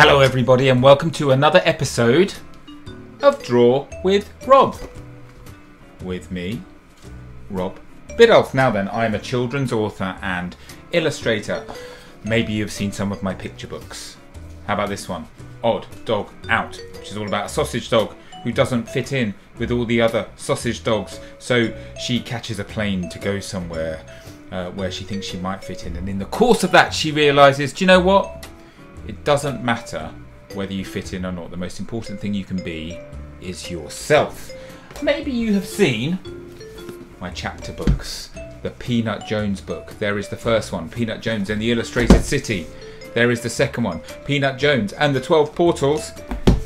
Hello everybody and welcome to another episode of Draw with Rob. With me, Rob Biddulph. Now then, I'm a children's author and illustrator. Maybe you've seen some of my picture books. How about this one? Odd Dog Out, which is all about a sausage dog who doesn't fit in with all the other sausage dogs. So she catches a plane to go somewhere where she thinks she might fit in. And in the course of that, she realises, do you know what? It doesn't matter whether you fit in or not. The most important thing you can be is yourself. Maybe you have seen my chapter books. The Peanut Jones book. There is the first one, Peanut Jones and the Illustrated City. There is the second one, Peanut Jones and the 12 Portals.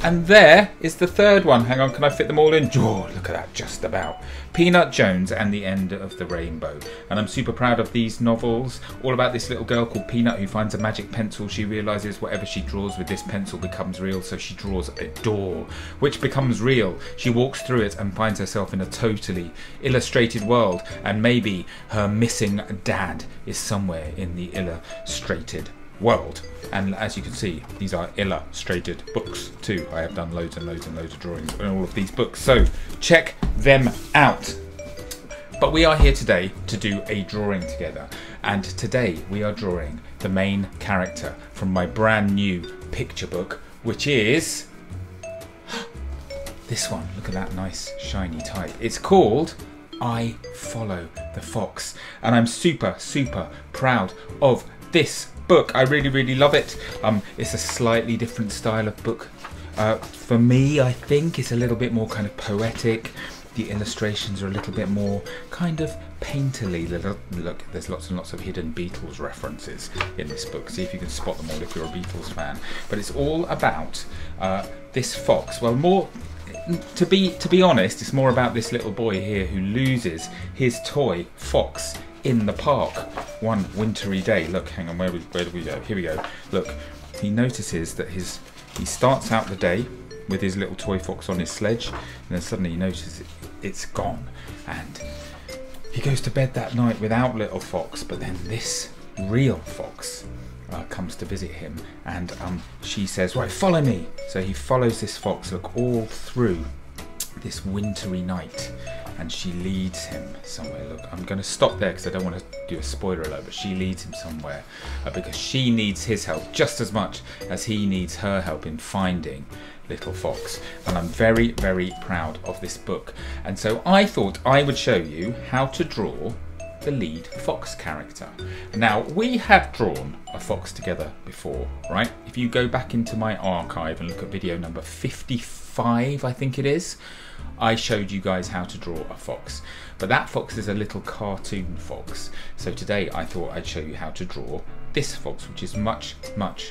And there is the third one. Hang on, can I fit them all in? Oh, look at that, just about. Peanut Jones and the End of the Rainbow. And I'm super proud of these novels. All about this little girl called Peanut who finds a magic pencil. She realises whatever she draws with this pencil becomes real. So she draws a door, which becomes real. She walks through it and finds herself in a totally illustrated world. And maybe her missing dad is somewhere in the illustrated world. And as you can see, these are illustrated books too. I have done loads and loads and loads of drawings in all of these books, so check them out. But we are here today to do a drawing together, and today we are drawing the main character from my brand new picture book, which is this one. Look at that nice shiny type. It's called I Follow the Fox, and I'm super proud of this book. I really love it. It's a slightly different style of book. For me, I think it's a little bit more kind of poetic. The illustrations are a little bit more kind of painterly. Look, there's lots and lots of hidden Beatles references in this book. See if you can spot them all if you're a Beatles fan. But it's all about this fox. Well, more to be honest, it's more about this little boy here who loses his toy fox in the park one wintry day. Look, hang on, where do we go? Here we go. Look, he notices that he starts out the day with his little toy fox on his sledge, and then suddenly he notices it's gone, and he goes to bed that night without little fox. But then this real fox comes to visit him, and she says, right, follow me. So he follows this fox, look, all through this wintry night, and she leads him somewhere. Look, I'm going to stop there because I don't want to do a spoiler alert, but she leads him somewhere because she needs his help just as much as he needs her help in finding little fox. And I'm very proud of this book, and so I thought I would show you how to draw the lead fox character. Now, we have drawn a fox together before, right? If you go back into my archive and look at video number 55, I think it is, I showed you guys how to draw a fox, but that fox is a little cartoon fox. So today I thought I'd show you how to draw this fox, which is much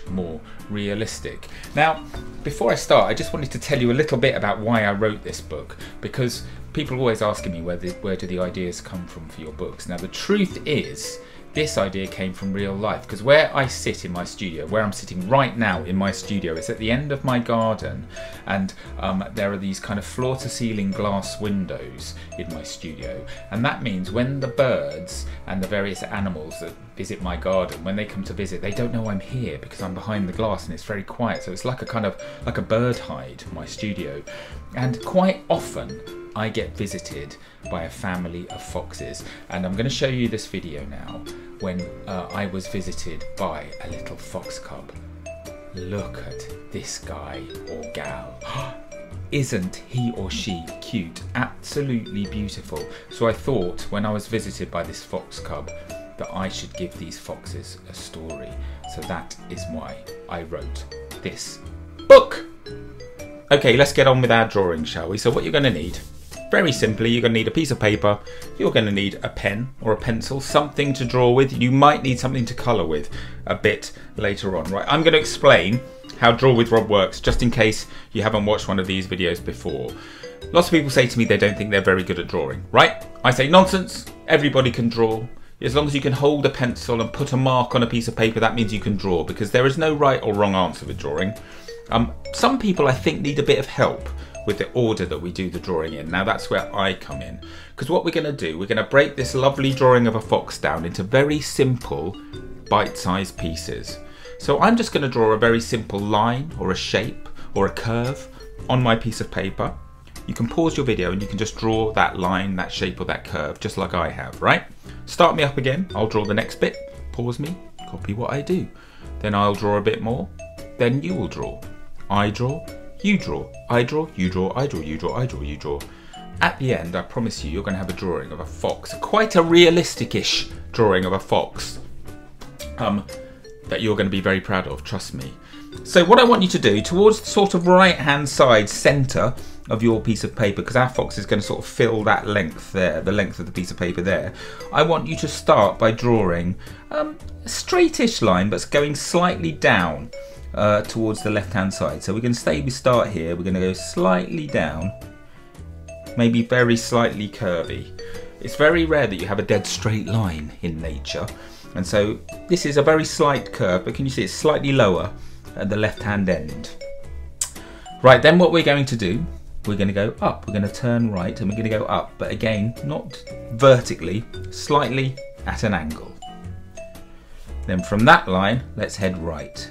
more realistic. Now, before I start, I just wanted to tell you a little bit about why I wrote this book, because people are always asking me where do the ideas come from for your books. Now, the truth is, this idea came from real life, because where I sit in my studio, where I'm sitting right now in my studio, it's at the end of my garden, and there are these kind of floor-to-ceiling glass windows in my studio, and that means when the birds and the various animals that visit my garden, when they come to visit, they don't know I'm here because I'm behind the glass and it's very quiet. So it's like a kind of like a bird hide, my studio, and quite often I get visited by a family of foxes, and I'm going to show you this video now when I was visited by a little fox cub. Look at this guy or gal. Isn't he or she cute? Absolutely beautiful. So I thought when I was visited by this fox cub that I should give these foxes a story. So that is why I wrote this book. Okay, let's get on with our drawing, shall we? So what you're going to need, very simply, you're going to need a piece of paper, you're going to need a pen or a pencil, something to draw with. You might need something to colour with a bit later on. Right, I'm going to explain how Draw with Rob works, just in case you haven't watched one of these videos before. Lots of people say to me they don't think they're very good at drawing, right? I say nonsense, everybody can draw. As long as you can hold a pencil and put a mark on a piece of paper, that means you can draw, because there is no right or wrong answer with drawing. Some people, I think, need a bit of help with the order that we do the drawing in. Now that's where I come in, because what we're going to do, we're going to break this lovely drawing of a fox down into very simple bite-sized pieces. So I'm just going to draw a very simple line or a shape or a curve on my piece of paper. You can pause your video and you can just draw that line, that shape or that curve, just like I have, right? Start me up again, I'll draw the next bit, pause me, copy what I do. Then I'll draw a bit more, then you will draw. I draw, you draw, I draw, you draw, I draw, you draw, I draw, you draw. At the end, I promise you, you're going to have a drawing of a fox, quite a realistic-ish drawing of a fox that you're going to be very proud of, trust me. So what I want you to do, towards the sort of right-hand side centre of your piece of paper, because our fox is going to sort of fill that length there, the length of the piece of paper there, I want you to start by drawing a straightish line that's going slightly down towards the left-hand side. So we're going to start here, we're going to go slightly down, maybe very slightly curvy. It's very rare that you have a dead straight line in nature, and so this is a very slight curve, but can you see it's slightly lower at the left-hand end. Right, then what we're going to do, we're going to go up, we're going to turn right and we're going to go up, but again, not vertically, slightly at an angle. Then from that line, let's head right,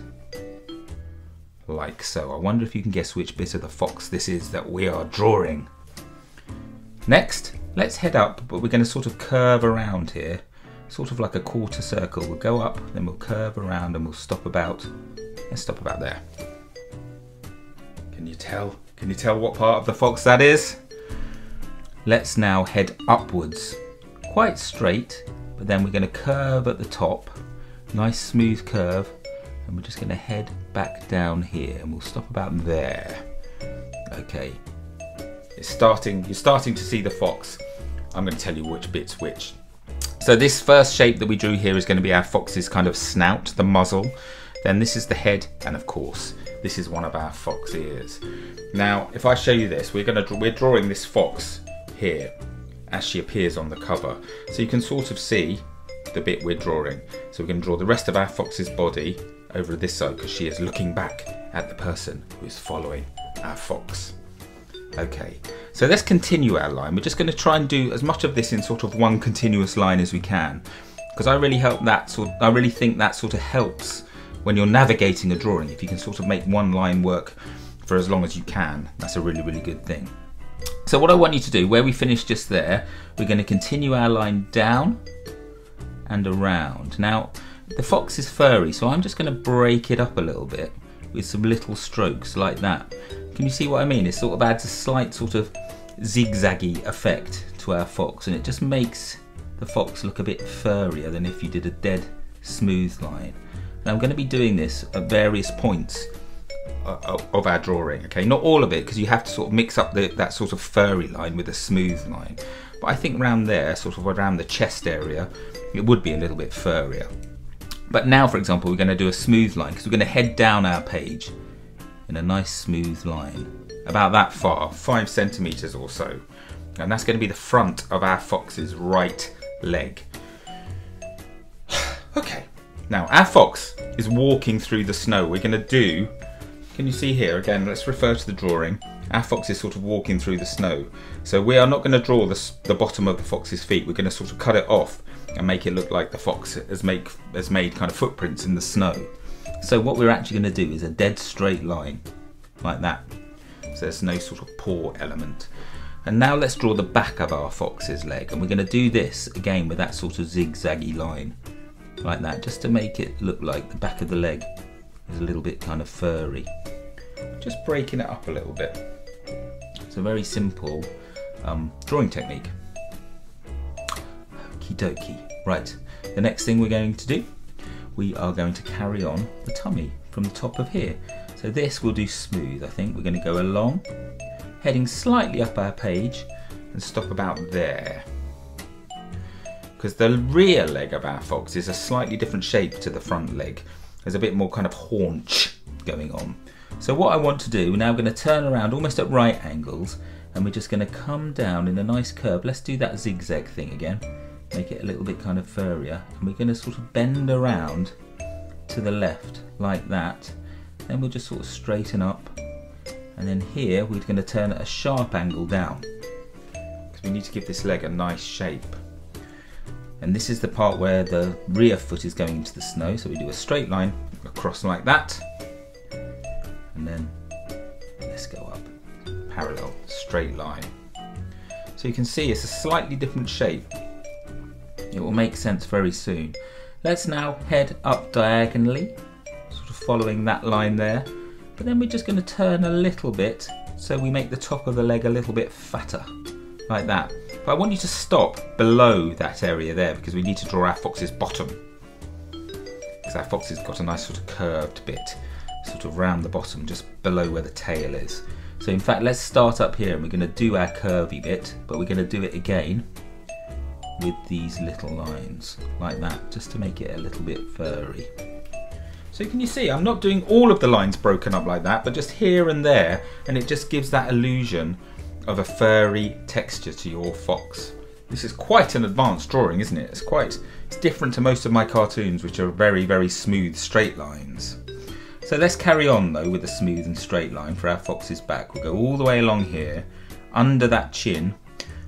like so. I wonder if you can guess which bit of the fox this is that we are drawing. Next, let's head up, but we're going to sort of curve around here, sort of like a quarter circle. We'll go up, then we'll curve around and we'll stop about, let's stop about there. Can you tell? Can you tell what part of the fox that is? Let's now head upwards, quite straight, but then we're going to curve at the top, nice smooth curve, and we're just going to head back down here and we'll stop about there. Okay, you're starting to see the fox. I'm going to tell you which bit's which. So this first shape that we drew here is going to be our fox's kind of snout, the muzzle. Then this is the head, and of course this is one of our fox ears. Now if I show you this, we're drawing this fox here as she appears on the cover, so you can sort of see the bit we're drawing. So we're going to draw the rest of our fox's body over this side because she is looking back at the person who is following our fox. Okay, so let's continue our line. We're just going to try and do as much of this in sort of one continuous line as we can, because I really think that sort of helps when you're navigating a drawing. If you can sort of make one line work for as long as you can, that's a really, really good thing. So what I want you to do, where we finished just there, we're going to continue our line down and around. Now, the fox is furry, so I'm just going to break it up a little bit with some little strokes like that. Can you see what I mean? It sort of adds a slight sort of zigzaggy effect to our fox, and it just makes the fox look a bit furrier than if you did a dead smooth line. And I'm going to be doing this at various points of our drawing, okay? Not all of it, because you have to sort of mix up that sort of furry line with a smooth line. But I think around there, sort of around the chest area, it would be a little bit furrier. But now, for example, we're going to do a smooth line, because we're going to head down our page in a nice smooth line, about that far, 5 centimeters or so. And that's going to be the front of our fox's right leg. Okay, now our fox is walking through the snow. We're going to do, can you see here, again, let's refer to the drawing. Our fox is sort of walking through the snow. So we are not going to draw the bottom of the fox's feet. We're going to sort of cut it off and make it look like the fox has made kind of footprints in the snow. So what we're actually going to do is a dead straight line, like that. So there's no sort of paw element. And now let's draw the back of our fox's leg, and we're going to do this again with that sort of zigzaggy line, like that, just to make it look like the back of the leg is a little bit kind of furry. Just breaking it up a little bit. It's a very simple drawing technique. Okie dokie. Right, the next thing we're going to do, we are going to carry on the tummy from the top of here. So this we'll do smooth, I think. We're going to go along, heading slightly up our page and stop about there. Because the rear leg of our fox is a slightly different shape to the front leg. There's a bit more kind of haunch going on. So what I want to do, we're now going to turn around almost at right angles, and we're just going to come down in a nice curve. Let's do that zigzag thing again. Make it a little bit kind of furrier, and we're going to sort of bend around to the left like that. Then we'll just sort of straighten up, and then here we're going to turn at a sharp angle down, because we need to give this leg a nice shape. And this is the part where the rear foot is going into the snow, so we do a straight line across like that, and then let's go up, parallel, straight line. So you can see it's a slightly different shape. It will make sense very soon. Let's now head up diagonally, sort of following that line there, but then we're just going to turn a little bit so we make the top of the leg a little bit fatter, like that. But I want you to stop below that area there because we need to draw our fox's bottom. Because our fox has got a nice sort of curved bit, sort of round the bottom, just below where the tail is. So in fact, let's start up here and we're going to do our curvy bit, but we're going to do it again with these little lines, like that, just to make it a little bit furry. So can you see, I'm not doing all of the lines broken up like that, but just here and there, and it just gives that illusion of a furry texture to your fox. This is quite an advanced drawing, isn't it? It's different to most of my cartoons, which are very, very smooth, straight lines. So let's carry on though with a smooth and straight line for our fox's back. We'll go all the way along here, under that chin,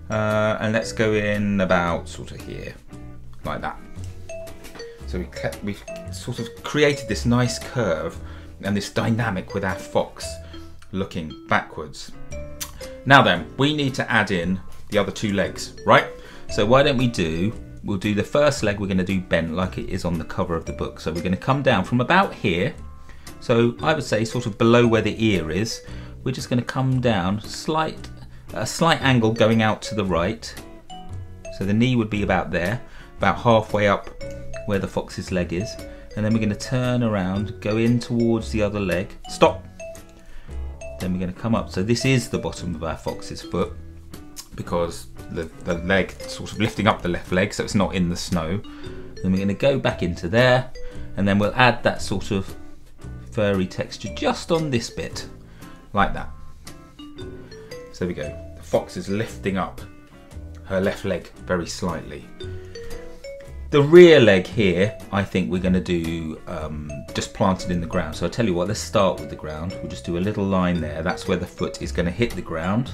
and let's go in about sort of here, like that. So we've sort of created this nice curve and this dynamic with our fox looking backwards. Now then, we need to add in the other two legs, right? So why don't we'll do the first leg, we're going to do bent like it is on the cover of the book. So we're going to come down from about here. So I would say sort of below where the ear is. We're just going to come down a slight angle going out to the right. So the knee would be about there, about halfway up where the fox's leg is. And then we're going to turn around, go in towards the other leg. Stop! Then we're going to come up. So this is the bottom of our fox's foot because the leg sort of lifting up the left leg, so it's not in the snow. Then we're going to go back into there, and then we'll add that sort of furry texture just on this bit, like that. So there we go. The fox is lifting up her left leg very slightly. The rear leg here, I think we're going to do just planted in the ground. So I'll tell you what, let's start with the ground. We'll just do a little line there. That's where the foot is going to hit the ground.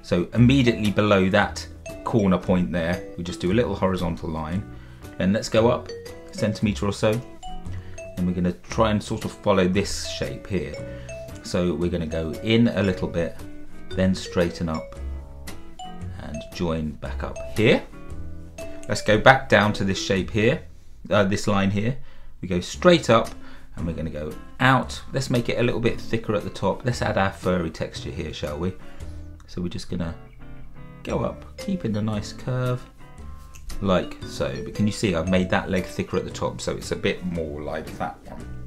So immediately below that corner point there, we just do a little horizontal line. Then let's go up a centimetre or so. And we're going to try and sort of follow this shape here. So we're going to go in a little bit, then straighten up and join back up here. Let's go back down to this shape here, this line here. We go straight up and we're going to go out. Let's make it a little bit thicker at the top. Let's add our furry texture here, shall we? So we're just going to go up, keeping a nice curve, like so. But can you see I've made that leg thicker at the top, so it's a bit more like that one.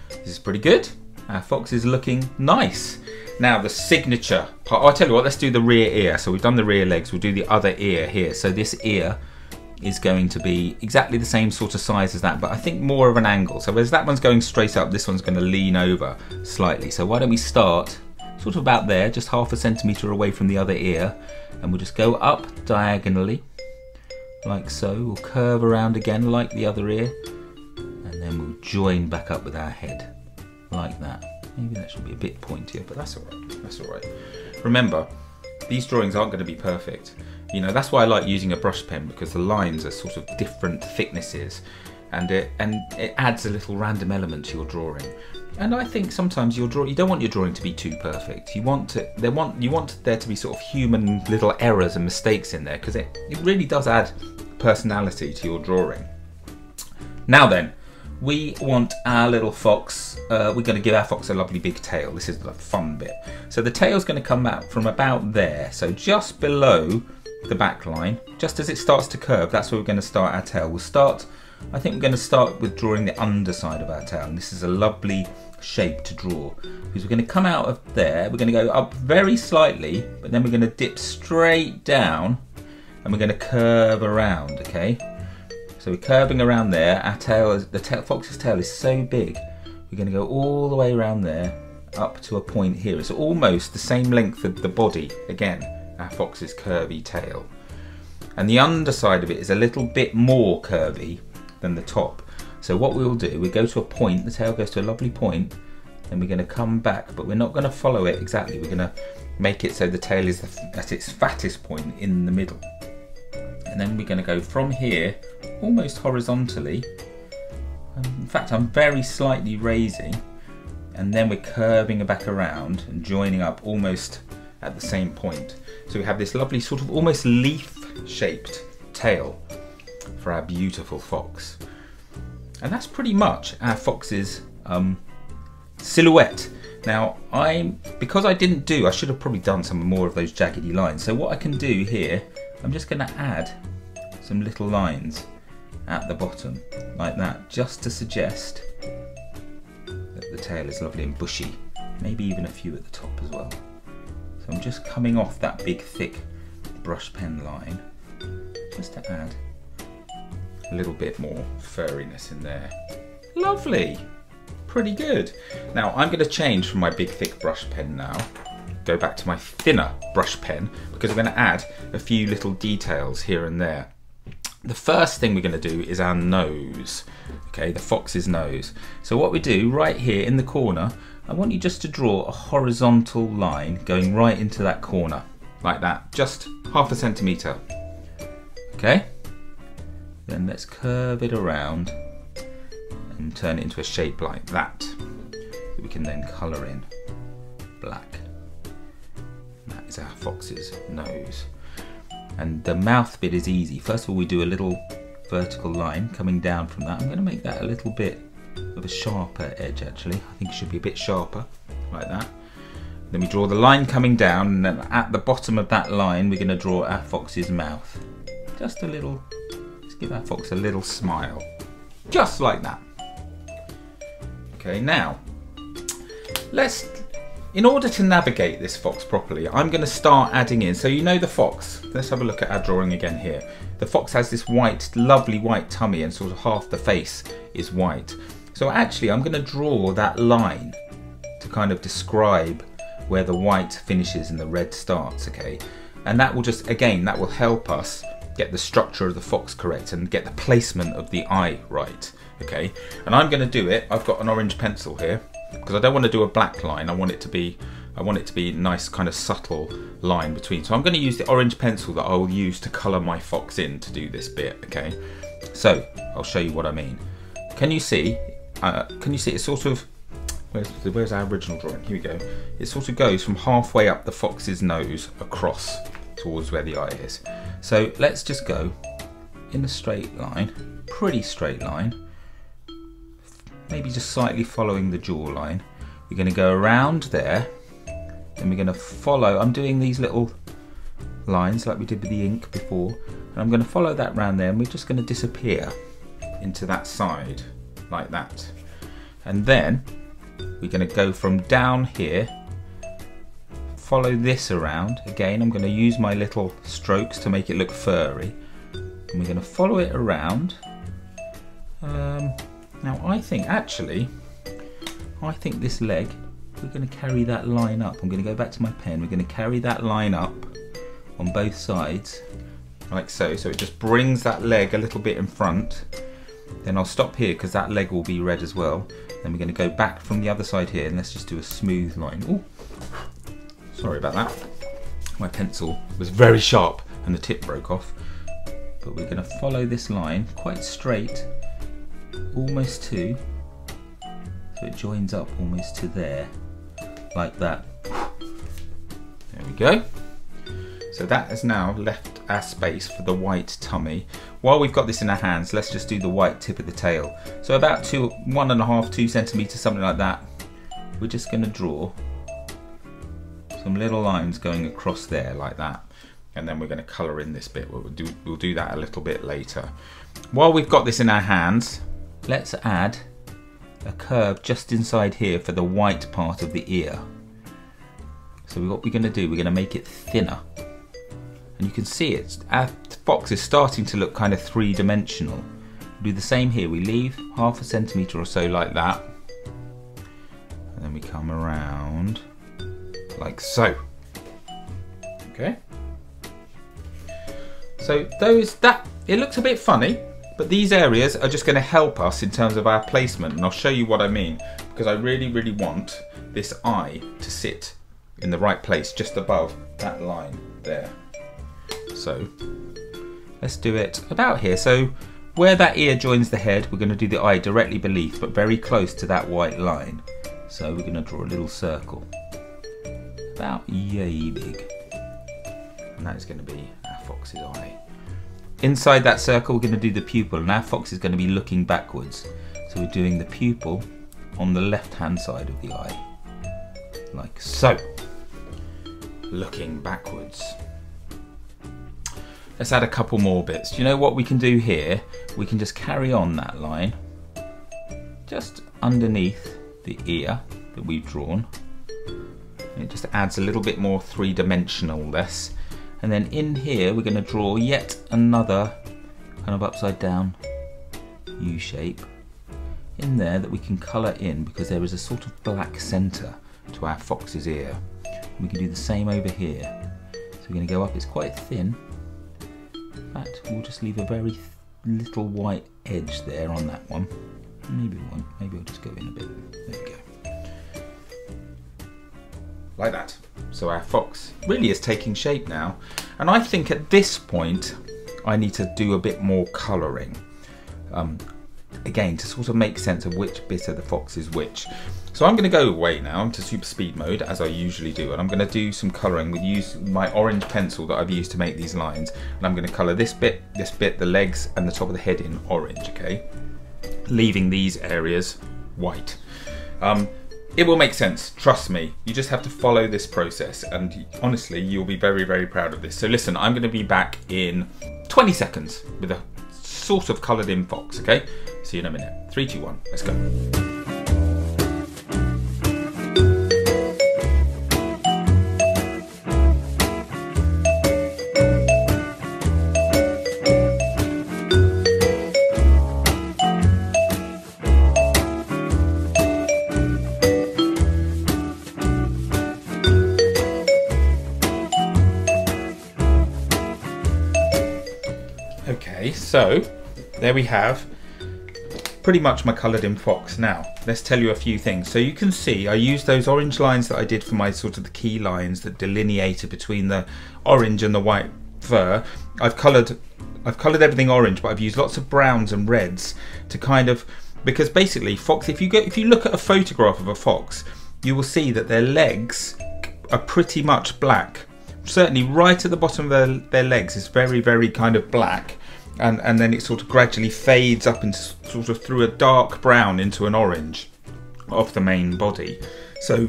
This is pretty good. Our fox is looking nice. Now the signature part, I'll tell you what, let's do the rear ear. So we've done the rear legs, we'll do the other ear here. So this ear is going to be exactly the same sort of size as that, but I think more of an angle. So whereas that one's going straight up, this one's going to lean over slightly. So why don't we start sort of about there, just half a centimetre away from the other ear, and we'll just go up diagonally, like so. We'll curve around again like the other ear, and then we'll join back up with our head, like that. Maybe that should be a bit pointier, but that's all right. That's all right. Remember, these drawings aren't going to be perfect. You know, that's why I like using a brush pen, because the lines are sort of different thicknesses, and it adds a little random element to your drawing. And I think sometimes you don't want your drawing to be too perfect. You want there to be sort of human little errors and mistakes in there, because it really does add personality to your drawing. Now then, we want our little fox, we're going to give our fox a lovely big tail. This is the fun bit. So the tail's going to come out from about there, so just below the back line, just as it starts to curve, that's where we're going to start our tail. I think we're going to start with drawing the underside of our tail, and this is a lovely shape to draw, because we're going to come out of there, we're going to go up very slightly, but then we're going to dip straight down, and we're going to curve around, okay? So we're curving around there. Our tail, the fox's tail is so big, we're going to go all the way around there, up to a point here. It's almost the same length of the body, again, our fox's curvy tail. And the underside of it is a little bit more curvy than the top. So what we'll do, we go to a point, the tail goes to a lovely point, then we're going to come back, but we're not going to follow it exactly. We're going to make it so the tail is at its fattest point in the middle. And then we're going to go from here, almost horizontally, In fact, I'm very slightly raising, and then we're curving it back around and joining up almost at the same point. So we have this lovely sort of almost leaf-shaped tail for our beautiful fox. And that's pretty much our fox's silhouette. Now, because I should have probably done some more of those jaggedy lines. So what I can do here, I'm just going to add some little lines at the bottom, like that, just to suggest that the tail is lovely and bushy. Maybe even a few at the top as well. So I'm just coming off that big, thick brush pen line, just to add a little bit more furriness in there. Lovely! Pretty good. Now I'm going to change from my big thick brush pen now, go back to my thinner brush pen, because I'm going to add a few little details here and there. The first thing we're going to do is our nose, okay, the fox's nose. So what we do right here in the corner, I want you just to draw a horizontal line going right into that corner, like that, just 1/2 centimetre, okay? Then let's curve it around and turn it into a shape like that we can then colour in black. That is our fox's nose. And the mouth bit is easy. First of all, we do a little vertical line coming down from that. I'm going to make that a little bit of a sharper edge actually. I think it should be a bit sharper, like that. Then we draw the line coming down, and then at the bottom of that line we're going to draw our fox's mouth. Just a little, let's give our fox a little smile. Just like that. Okay, now, in order to navigate this fox properly, I'm going to start adding in, so you know the fox, let's have a look at our drawing again here. The fox has this white, lovely white tummy, and sort of half the face is white. So actually I'm going to draw that line to kind of describe where the white finishes and the red starts, okay? And that will just, again, that will help us get the structure of the fox correct and get the placement of the eye right, okay? And I'm going to do it, I've got an orange pencil here, because I don't want to do a black line. I want it to be a nice kind of subtle line between. So I'm going to use the orange pencil that I'll use to colour my fox in to do this bit, okay? So I'll show you what I mean. Can you see? It's sort of, where's our original drawing? Here we go. It sort of goes from halfway up the fox's nose across towards where the eye is. So let's just go in a straight line, pretty straight line. Maybe just slightly following the jawline. We're going to go around there, and we're going to follow. I'm doing these little lines like we did with the ink before, and I'm going to follow that round there, and we're just going to disappear into that side like that. And then we're going to go from down here, follow this around. Again, I'm going to use my little strokes to make it look furry, and we're going to follow it around. Now I think this leg, we're going to carry that line up. I'm going to go back to my pen. We're going to carry that line up on both sides, like so. So it just brings that leg a little bit in front. Then I'll stop here because that leg will be red as well. Then we're going to go back from the other side here, and let's just do a smooth line. Ooh, sorry about that. My pencil was very sharp and the tip broke off. But we're going to follow this line quite straight, almost to, so it joins up almost to there, like that. There we go. So that has now left our space for the white tummy. While we've got this in our hands, let's just do the white tip of the tail. So about 1.5, 2 centimetres, something like that. We're just going to draw some little lines going across there like that. And then we're going to colour in this bit. We'll do that a little bit later. While we've got this in our hands, let's add a curve just inside here for the white part of the ear. So what we're going to do, we're going to make it thinner. And you can see our fox is starting to look kind of three-dimensional. We'll do the same here. We leave 1/2 centimetre or so like that. And then we come around like so. Okay. So it looks a bit funny, but these areas are just going to help us in terms of our placement, and I'll show you what I mean, because I really, really want this eye to sit in the right place just above that line there. So let's do it about here. So where that ear joins the head, we're going to do the eye directly beneath, but very close to that white line. So we're going to draw a little circle, about yay big. And that is going to be our fox's eye. Inside that circle, we're going to do the pupil, and our fox is going to be looking backwards. So we're doing the pupil on the left-hand side of the eye, like so. Looking backwards. Let's add a couple more bits. Do you know what we can do here? We can just carry on that line just underneath the ear that we've drawn. And it just adds a little bit more three-dimensionalness. And then in here we're going to draw yet another kind of upside down U shape in there that we can colour in, because there is a sort of black centre to our fox's ear. And we can do the same over here. So we're going to go up, it's quite thin. In fact, we'll just leave a very little white edge there on that one. Maybe one, maybe I'll just go in a bit. There we go. Like that. So our fox really is taking shape now. And I think at this point, I need to do a bit more colouring. Again, to sort of make sense of which bit of the fox is which. So I'm going to go away now into super speed mode, as I usually do, and I'm going to do some colouring with my orange pencil that I've used to make these lines, and I'm going to colour this bit, the legs and the top of the head in orange, okay? Leaving these areas white. It will make sense, trust me. You just have to follow this process, and honestly, you'll be very, very proud of this. So listen, I'm going to be back in 20 seconds with a sort of coloured in fox, okay? See you in a minute. 3, 2, 1, let's go. Okay, so there we have pretty much my coloured in fox. Now let's tell you a few things. So you can see I used those orange lines that I did for my sort of the key lines that delineated between the orange and the white fur. I've coloured everything orange, but I've used lots of browns and reds to kind of, because basically fox, if you look at a photograph of a fox, you will see that their legs are pretty much black. Certainly right at the bottom of their legs is very, very kind of black, and then it sort of gradually fades up into sort of through a dark brown into an orange of the main body. So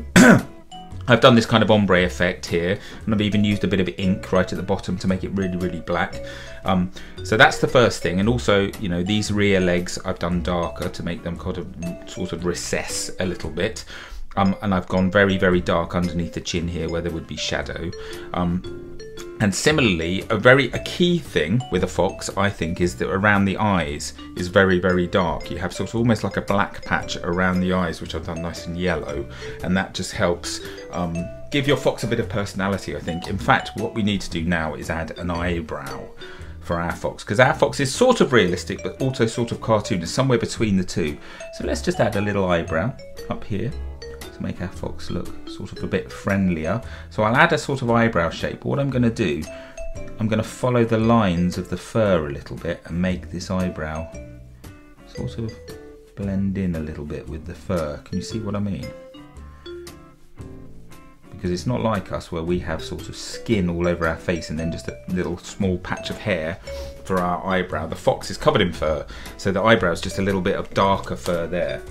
I've done this kind of ombre effect here, and I've even used a bit of ink right at the bottom to make it really, really black. So that's the first thing, and also, you know, these rear legs I've done darker to make them kind of sort of recess a little bit. And I've gone very, very dark underneath the chin here where there would be shadow. And similarly, a key thing with a fox, I think, is that around the eyes is very, very dark. You have sort of almost like a black patch around the eyes, which I've done nice and yellow. And that just helps give your fox a bit of personality, I think. In fact, what we need to do now is add an eyebrow for our fox, because our fox is sort of realistic, but also sort of cartoon. It's somewhere between the two. So let's just add a little eyebrow up here, make our fox look sort of a bit friendlier. So I'll add a sort of eyebrow shape. What I'm going to do, I'm going to follow the lines of the fur a little bit and make this eyebrow sort of blend in a little bit with the fur. Can you see what I mean? Because it's not like us where we have sort of skin all over our face and then just a little small patch of hair for our eyebrow. The fox is covered in fur, so the eyebrow is just a little bit of darker fur there.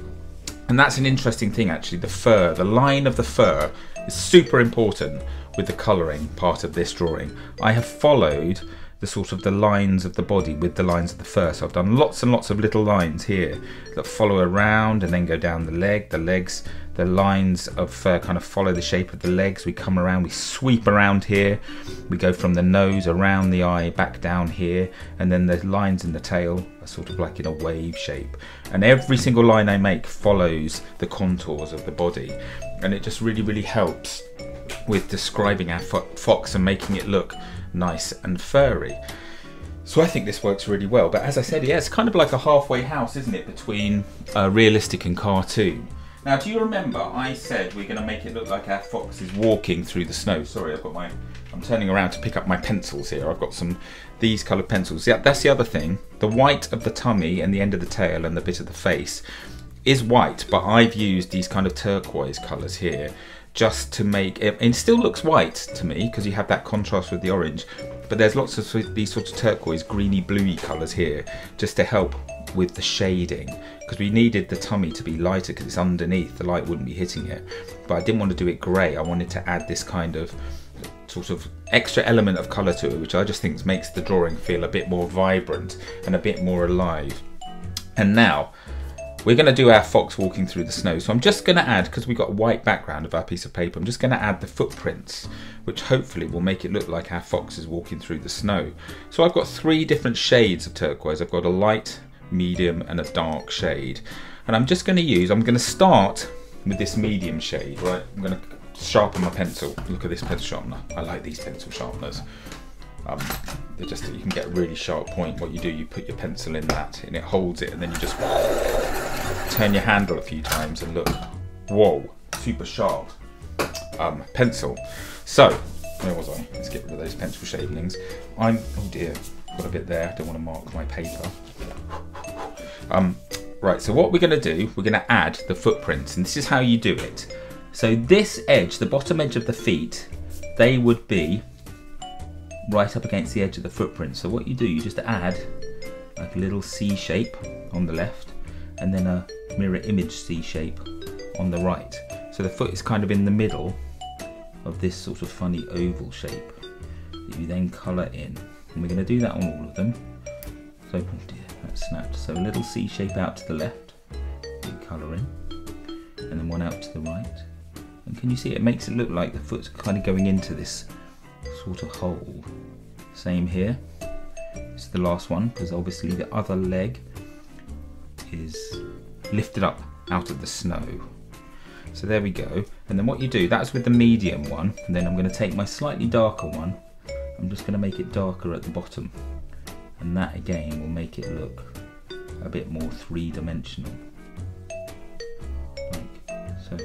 And that's an interesting thing, actually. The fur, the line of the fur is super important with the colouring part of this drawing. I have followed the sort of the lines of the body with the lines of the fur. So I've done lots and lots of little lines here that follow around and then go down the legs. The lines of fur kind of follow the shape of the legs. We come around, we sweep around here. We go from the nose around the eye back down here, and then the lines in the tail are sort of like in a wave shape. And every single line I make follows the contours of the body, and it just really, really helps with describing our fox and making it look nice and furry. So I think this works really well. But as I said, yeah, it's kind of like a halfway house, isn't it, between realistic and cartoon. Now, do you remember I said we're going to make it look like our fox is walking through the snow? Sorry, I'm turning around to pick up my pencils here. I've got these coloured pencils. Yeah, that's the other thing. The white of the tummy and the end of the tail and the bit of the face is white, but I've used these kind of turquoise colours here just to make it, and it still looks white to me because you have that contrast with the orange, but there's lots of these sorts of turquoise, greeny, bluey colours here just to help with the shading, because we needed the tummy to be lighter because it's underneath, the light wouldn't be hitting it, but I didn't want to do it grey. I wanted to add this kind of sort of extra element of colour to it, which I just think makes the drawing feel a bit more vibrant and a bit more alive. And now we're going to do our fox walking through the snow. So I'm just going to add, because we've got a white background of our piece of paper, I'm just going to add the footprints, which hopefully will make it look like our fox is walking through the snow. So I've got 3 different shades of turquoise. I've got a light, medium and a dark shade. And I'm just going to start with this medium shade, right? I'm going to sharpen my pencil. Look at this pencil sharpener. I like these pencil sharpeners. They're just, you can get a really sharp point. What you do, you put your pencil in that and it holds it, and then you just turn your handle a few times and look, whoa, super sharp pencil. So, where was I? Let's get rid of those pencil shavings. Oh dear, got a bit there, I don't want to mark my paper. Right, so what we're going to do, we're going to add the footprints, and this is how you do it. So this edge, the bottom edge of the feet, they would be right up against the edge of the footprint. So what you do, you just add like a little C shape on the left and then a mirror image C shape on the right. So the foot is kind of in the middle of this sort of funny oval shape that you then colour in. And we're going to do that on all of them. So, oh dear, that snapped. So a little C shape out to the left, you colour in, and then one out to the right. And can you see it makes it look like the foot's kind of going into this sort of hole. Same here. This is the last one, because obviously the other leg is lifted up out of the snow. So there we go. And then what you do, that's with the medium one, and then I'm going to take my slightly darker one. I'm just going to make it darker at the bottom, and that again will make it look a bit more three-dimensional, like so.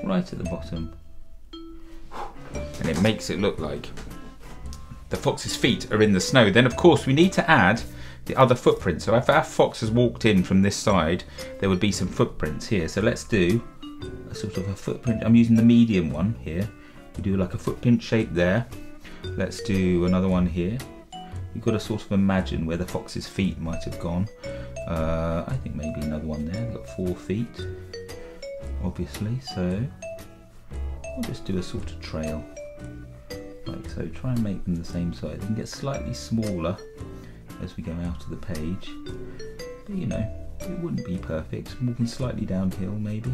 Right at the bottom, and it makes it look like the fox's feet are in the snow. Then of course we need to add the other footprints. So if our fox has walked in from this side, there would be some footprints here. So let's do a sort of a footprint. I'm using the medium one here. We do like a footprint shape there. Let's do another one here. You've got to sort of imagine where the fox's feet might have gone. I think maybe another one there. We've got 4 feet, obviously. So we'll just do a sort of trail. Like so, try and make them the same size. You can get slightly smaller as we go out of the page, but you know, it wouldn't be perfect. Moving slightly downhill maybe,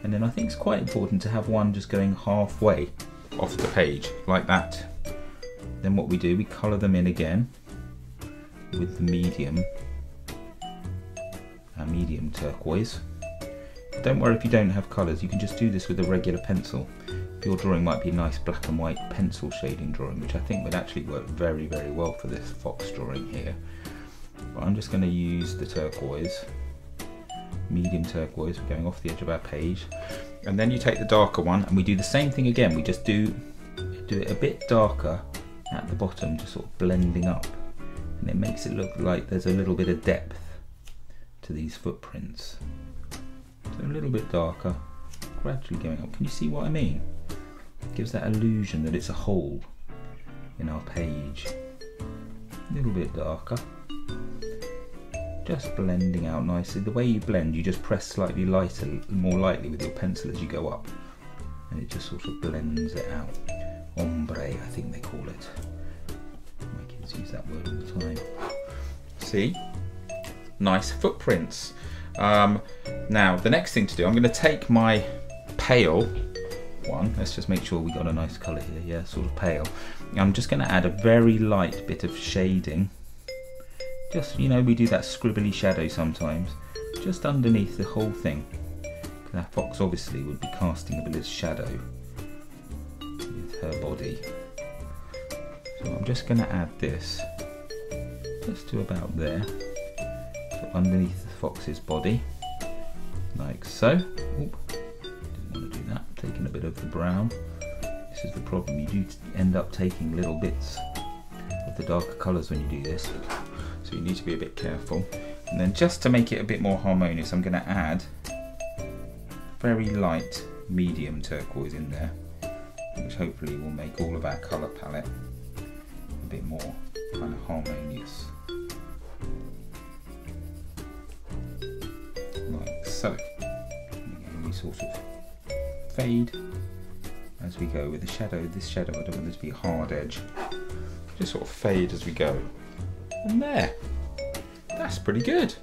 and then I think it's quite important to have one just going halfway off the page like that. Then what we do, we colour them in again with the medium, our medium turquoise. Don't worry if you don't have colours, you can just do this with a regular pencil. Your drawing might be a nice black and white pencil shading drawing, which I think would actually work very, very well for this fox drawing here. But I'm just going to use the turquoise, medium turquoise, going off the edge of our page. And then you take the darker one and we do the same thing again. We just do it a bit darker at the bottom, just sort of blending up. And it makes it look like there's a little bit of depth to these footprints. So a little bit darker, gradually going up. Can you see what I mean? It gives that illusion that it's a hole in our page. A little bit darker. Just blending out nicely. The way you blend, you just press slightly lighter, more lightly with your pencil as you go up. And it just sort of blends it out. Ombre, I think they call it. My kids use that word all the time. See? Nice footprints. Now, the next thing to do, I'm going to take my pale one. Let's just make sure we got a nice colour here. Yeah, sort of pale. I'm just going to add a very light bit of shading. Just, you know, we do that scribbly shadow sometimes. Just underneath the whole thing. That fox obviously would be casting a bit of shadow with her body. So I'm just going to add this just to about there. So underneath the fox's body, like so. Oop, didn't want to do that. Taking a bit of the brown. This is the problem. You do end up taking little bits of the darker colours when you do this, so you need to be a bit careful. And then just to make it a bit more harmonious, I'm going to add very light medium turquoise in there, which hopefully will make all of our colour palette a bit more kind of harmonious. Like so. And we sort of fade as we go with the shadow. This shadow, I don't want this to be a hard edge. Just sort of fade as we go. And there. That's pretty good.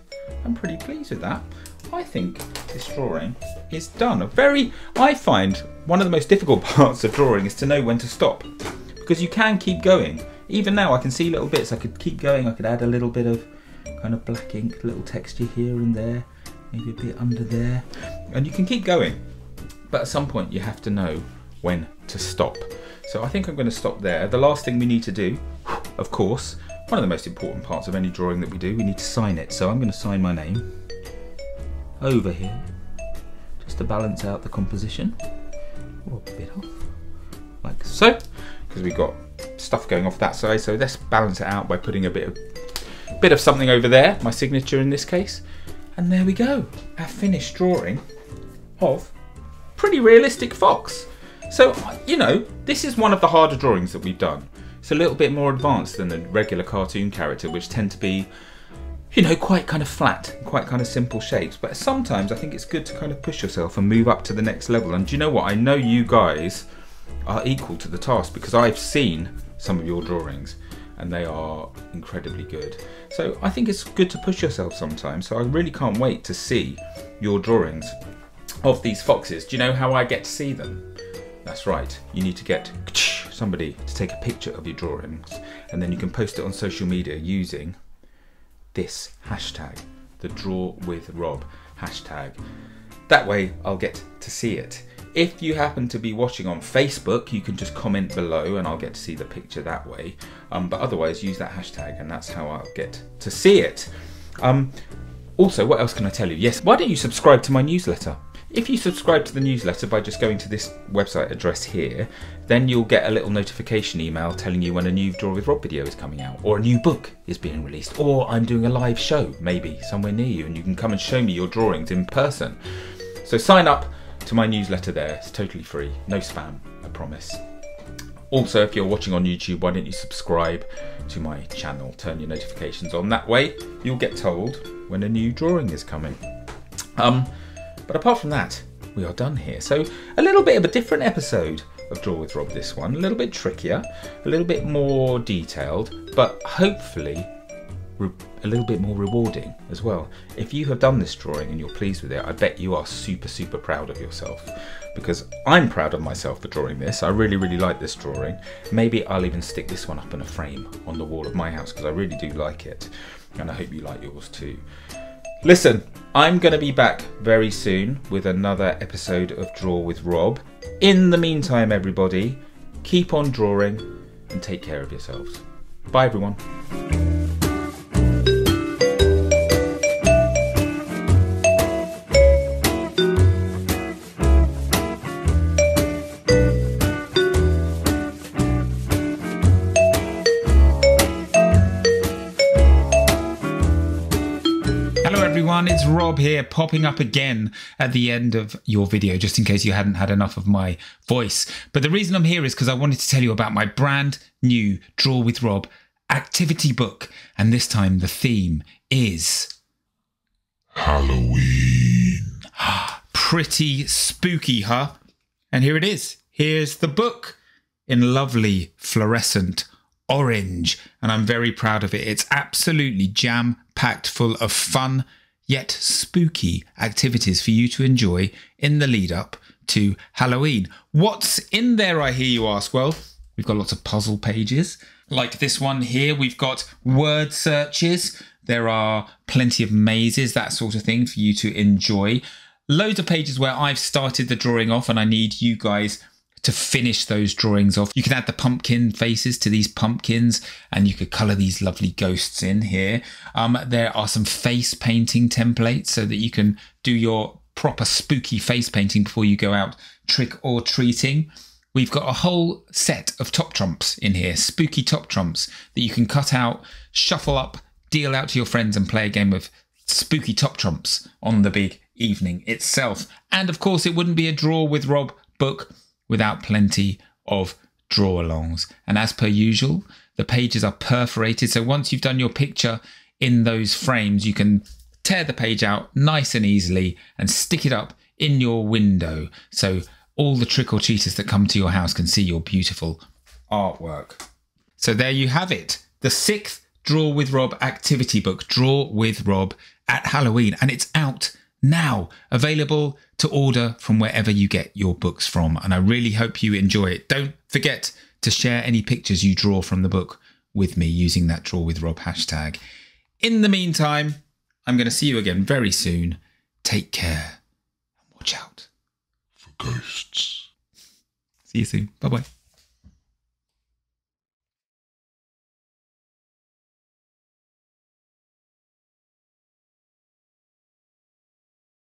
I'm pretty pleased with that. I think this drawing is done. I find one of the most difficult parts of drawing is to know when to stop, because you can keep going. Even now I can see little bits. I could keep going. I could add a little bit of kind of black ink, little texture here and there, maybe a bit under there, and you can keep going. But at some point you have to know when to stop. So I think I'm going to stop there. The last thing we need to do, of course, one of the most important parts of any drawing that we do, we need to sign it. So I'm going to sign my name over here, just to balance out the composition. Or a bit off, like so, because we've got stuff going off that side. So let's balance it out by putting a bit of something over there, my signature in this case. And there we go, our finished drawing of pretty realistic fox. So, you know, this is one of the harder drawings that we've done. It's a little bit more advanced than a regular cartoon character, which tend to be, you know, quite kind of flat, quite kind of simple shapes. But sometimes I think it's good to kind of push yourself and move up to the next level. And do you know what? I know you guys are equal to the task, because I've seen some of your drawings and they are incredibly good. So I think it's good to push yourself sometimes. So I really can't wait to see your drawings of these foxes. Do you know how I get to see them? That's right, you need to get somebody to take a picture of your drawings, and then you can post it on social media using this hashtag, the Draw with Rob hashtag. That way I'll get to see it. If you happen to be watching on Facebook, you can just comment below and I'll get to see the picture that way. But otherwise use that hashtag and that's how I'll get to see it. Also, what else can I tell you? Yes, why don't you subscribe to my newsletter? If you subscribe to the newsletter by just going to this website address here, then you'll get a little notification email telling you when a new Draw with Rob video is coming out, or a new book is being released, or I'm doing a live show maybe somewhere near you and you can come and show me your drawings in person. So sign up to my newsletter there. It's totally free, no spam, I promise. Also, if you're watching on YouTube, why don't you subscribe to my channel, turn your notifications on. That way you'll get told when a new drawing is coming. But apart from that, we are done here. So a little bit of a different episode of Draw with Rob, this one. A little bit trickier, a little bit more detailed, but hopefully a little bit more rewarding as well. If you have done this drawing and you're pleased with it, I bet you are super, super proud of yourself, because I'm proud of myself for drawing this. I really, really like this drawing. Maybe I'll even stick this one up in a frame on the wall of my house, because I really do like it. And I hope you like yours too. Listen, I'm going to be back very soon with another episode of Draw with Rob. In the meantime, everybody, keep on drawing and take care of yourselves. Bye, everyone. It's Rob here, popping up again at the end of your video, just in case you hadn't had enough of my voice. But the reason I'm here is because I wanted to tell you about my brand new Draw with Rob activity book. And this time the theme is Halloween. Pretty spooky, huh? And here it is. Here's the book in lovely fluorescent orange. And I'm very proud of it. It's absolutely jam-packed full of fun yet spooky activities for you to enjoy in the lead up to Halloween. What's in there, I hear you ask? Well, we've got lots of puzzle pages. Like this one here, we've got word searches. There are plenty of mazes, that sort of thing for you to enjoy. Loads of pages where I've started the drawing off and I need you guys to finish those drawings off. You can add the pumpkin faces to these pumpkins, and you could colour these lovely ghosts in here. There are some face painting templates so that you can do your proper spooky face painting before you go out trick or treating. We've got a whole set of top trumps in here, spooky top trumps that you can cut out, shuffle up, deal out to your friends and play a game of spooky top trumps on the big evening itself. And of course, it wouldn't be a Draw with Rob book without plenty of draw-alongs. And as per usual, the pages are perforated. So once you've done your picture in those frames, you can tear the page out nice and easily and stick it up in your window. So all the trick-or-treaters that come to your house can see your beautiful artwork. So there you have it. The 6th Draw with Rob activity book, Draw with Rob at Halloween. And it's out now, available to order from wherever you get your books from. And I really hope you enjoy it. Don't forget to share any pictures you draw from the book with me using that Draw with Rob hashtag. In the meantime, I'm going to see you again very soon. Take care and watch out for ghosts. See you soon. Bye-bye.